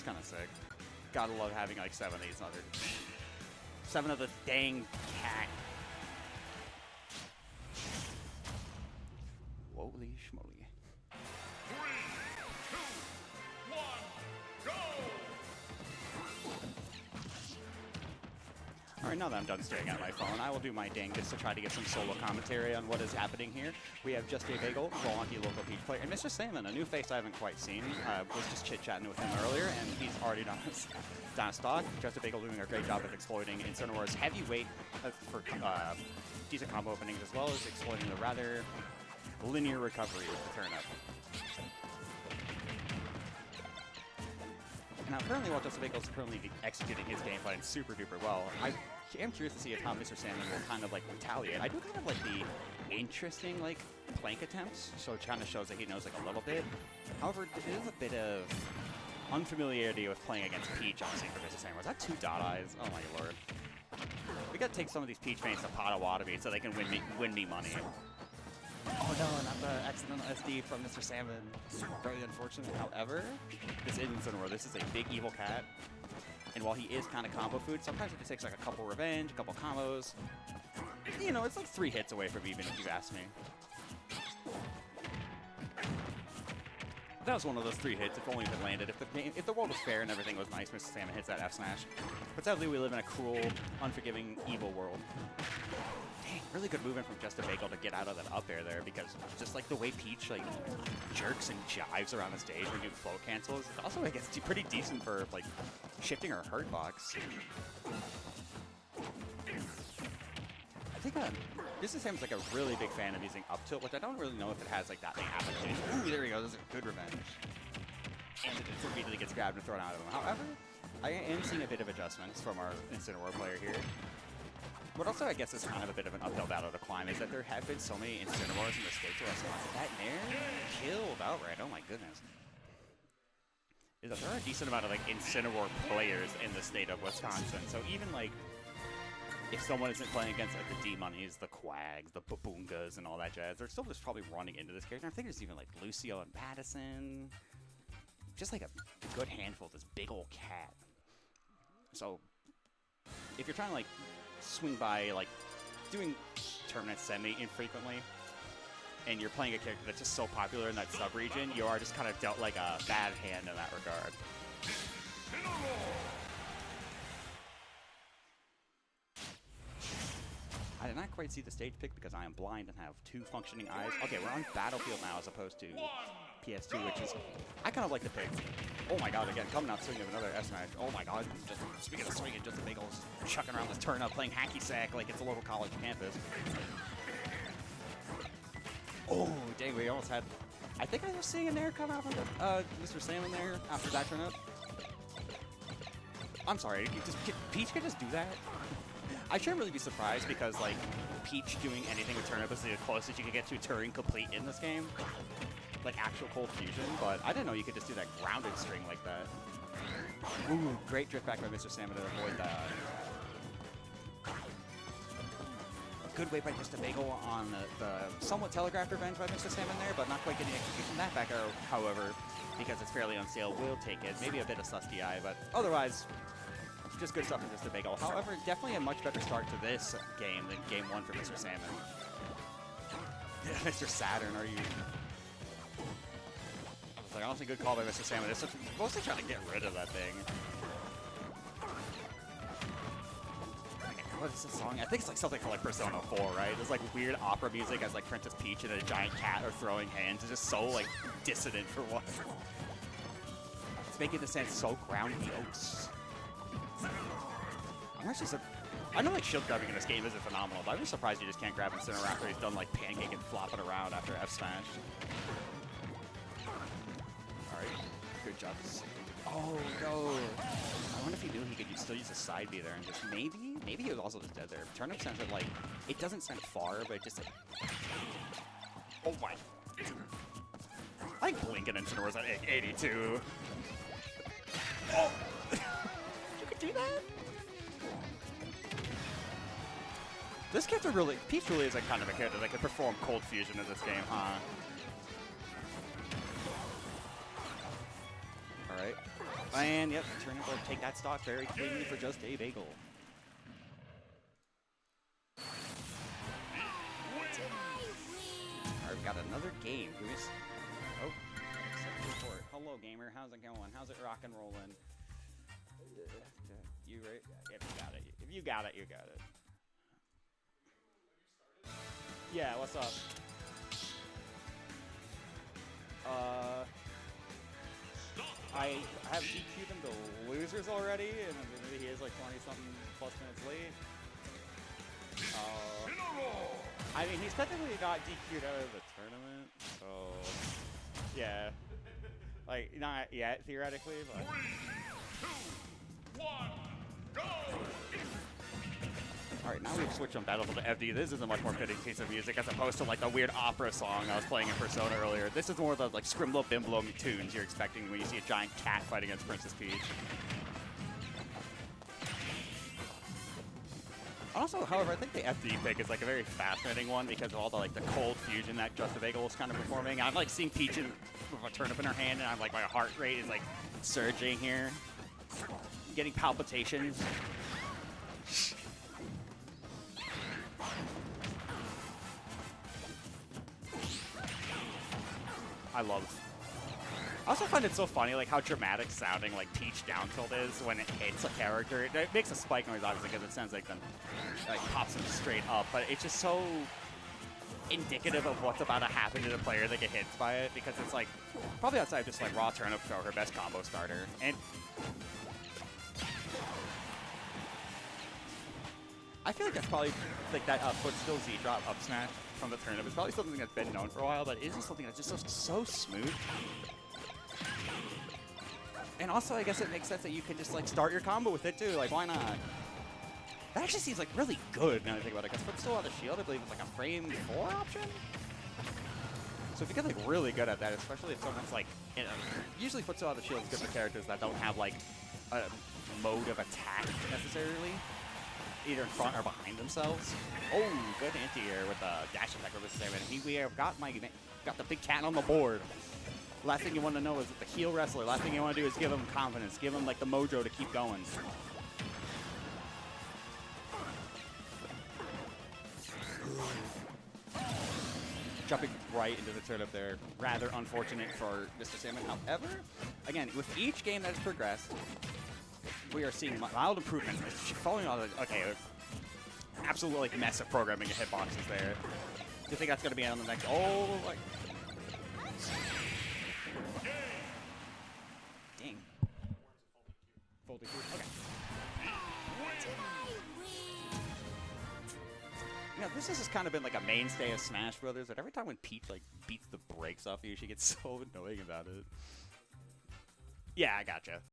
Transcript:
It's kind of sick. Gotta love having like 7 of these other... 7 of the dang cat. Holy schmoly. 3, 2, 1, go! Alright, now that I'm done staring at my phone, I will do my dangest to try to get some solo commentary on what is happening here. We have justabagel, Volonty local Peach player, and MrSalmon, a new face I haven't quite seen. Was just chit-chatting with him earlier, and he's already down a stock. justabagel doing a great job of exploiting Incineroar's heavy weight for decent combo openings, as well as exploiting the rather linear recovery with the turnip. Now, currently, while justabagel is currently executing his game plan super duper well, I am curious to see how MrSalmon will kind of like retaliate. I do kind of like the interesting like plank attempts, so it kind of shows that he knows like a little bit. However, there is a bit of unfamiliarity with playing against Peach, honestly, for MrSalmon. Was that 2 dot eyes? Oh my lord. We gotta take some of these Peach mains to Potawatomi so they can win me money. Oh no, not the accidental SD from MrSalmon. Very unfortunate. However, this is Incineroar. This is a big evil cat. And while he is kind of combo food, sometimes it just takes like a couple revenge, a couple combos. You know, it's like 3 hits away from even, if you ask me. That was one of those 3 hits, if only if it landed. If the world was fair and everything was nice, MrSalmon hits that F smash. But sadly, we live in a cruel, unforgiving, evil world. Dang, really good movement from justabagel to get out of that up air there, because just like the way Peach like jerks and jives around the stage when you float cancels, it's also, I guess, pretty decent for like shifting her hurt box. I think MrSalmon's like a really big fan of using up tilt, which I don't really know if it has like that many applications. Ooh, there we go. This is a good revenge. And it immediately gets grabbed and thrown out of him. However, I am seeing a bit of adjustments from our Incineroar player here. What also, I guess, is kind of a bit of an uphill battle to climb is that there have been so many Incineroars in the state to us. That Nair killed outright. Oh my goodness. There are a decent amount of like Incineroar players in the state of Wisconsin. So even like if someone isn't playing against like the D-Moneys, the Quags, the Baboongas, and all that jazz, they're still just probably running into this character. I think there's even like Lucio and Madison. Just like a good handful of this big old cat. So if you're trying to like swing by like doing tournament semi infrequently and you're playing a character that's just so popular in that sub-region, you are just kind of dealt like a bad hand in that regard. I did not quite see the stage pick because I am blind and have 2 functioning eyes. Okay, we're on Battlefield now as opposed to PS2, which is... I kind of like the pick. Oh my god, again, coming out swinging another S-Smash. Oh my god, just speaking of swinging, justabagel chucking around this turnip, playing hacky sack like it's a local college campus. Oh, dang, we almost had... I think I was seeing a Nair come out from MrSalmon there after that turnip. I'm sorry, Peach could just do that? I shouldn't really be surprised because, like, Peach doing anything with turnip is the closest you can get to Turing complete in this game. Like, actual cold fusion, but I didn't know you could just do that grounded string like that. Ooh, great drift back by MrSalmon to avoid that. Good way by justabagel on the somewhat telegraphed revenge by MrSalmon there, but not quite getting execution. That back arrow, however, because it's fairly unstable, will take it. Maybe a bit of susty eye, but otherwise... just good stuff from justabagel. However, definitely a much better start to this game than Game 1 for MrSalmon. Yeah, Mr. Saturn, are you... I was like, honestly, good call by MrSalmon. It's mostly trying to get rid of that thing. What is this song? I think it's like something from like Persona 4, right? It's like weird opera music as like Princess Peach and a giant cat are throwing hands. It's just so like dissonant for one. It's making the sense so groundy oats. I'm actually I know like shield grabbing in this game isn't phenomenal, but I'm just surprised you just can't grab Incineroar after he's done like pancake and flopping around after F smash. Alright, good job. Oh no! I wonder if he knew he could still use a side B there and just maybe he was also just dead there. Turnip sends it like, it doesn't send far, but it just like, oh my. I think Blink and Incineroar's at 82. Oh! You could do that? This character really, Peach really is like kind of a character that can perform cold fusion in this game, huh? Alright. And yep, tournament will take that stock very cleanly for just a bagel. Alright, we've got another game. Oh, accept report. Hello, gamer. How's it going? How's it rock and rolling? You right? If you got it. If you got it, you got it. Yeah, what's up? I have DQ'd him to losers already, and he is like 20-something plus minutes late. I mean, he's technically not DQ'd out of the tournament, so yeah, like not yet theoretically, but. 3, 2, 1, go! Alright, now we've switched from Battlefield to FD. This is a much more fitting piece of music as opposed to like the weird opera song I was playing in Persona earlier. This is more of the like Scrimblow Bimblow tunes you're expecting when you see a giant cat fight against Princess Peach. Also, however, I think the FD pick is like a very fascinating one because of all the like the cold fusion that justabagel was kind of performing. I'm like seeing Peach with a turnip in her hand, and I'm like my heart rate is like surging here, getting palpitations. I also find it so funny, like how dramatic sounding like Peach down tilt is when it hits a character. It makes a spike noise, obviously, because it sounds like pops them straight up. But it's just so indicative of what's about to happen to the player that get hit by it, because it's like probably outside of just like raw turnip throw, her best combo starter. And I feel like that's probably like that footstool Z drop up smash from the turnip. It's probably something that's been known for a while, but it isn't something that's just so smooth. And also, I guess it makes sense that you can just like start your combo with it too. Like, why not? That actually seems like really good now that I think about it. Because footstool out of shield, I believe, is like a frame 4 option. So if you get like really good at that, especially if someone's like, you know, usually footstool out of shield is good for characters that don't have like a mode of attack necessarily, either in front or behind themselves. Oh, good anti-air with the dash attack with this and we have got the big cat on the board. Last thing you want to know is that the heel wrestler, last thing you want to do is give him confidence, give him like the mojo to keep going. Jumping right into the turnip there. Rather unfortunate for MrSalmon. However, again, with each game that has progressed, we are seeing mild improvements. Following on the, okay, absolutely like massive programming of hitboxes there. Do you think that's going to be on the next? Oh, like. Dang. Folding through. Okay. You know, this has just kind of been like a mainstay of Smash Brothers. But every time when Peach like beats the brakes off you, she gets so annoying about it. Yeah, I gotcha.